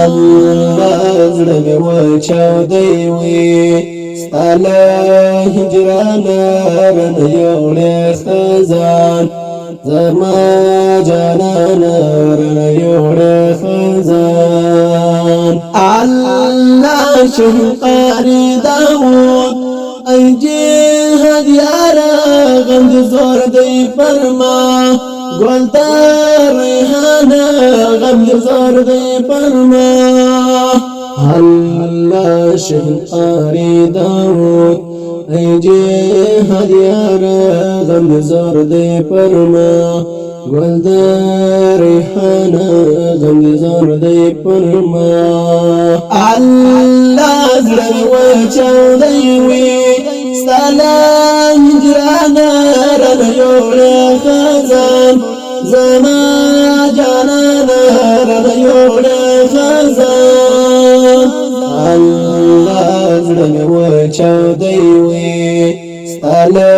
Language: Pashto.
الله زړه مې وچاودی وي ستا له هجرانه رانه یوړې خزان زما جانانه رانه یوړې خزان الله شهقاري داود ای جهاد یارا غم دې زور دی فرما گل ریحانه غم دې زور دی فرما الله شهقاري داود ای جهاد یارا غم دې زور دی فرما گل ریحانه غم دې زور دی فرما الله زړه مې وچاودی وي ستا له هجرانه رانه یوړې خزان زما جانانه رانه یوړې خزان الله زړه مې وچاودی وي ستا له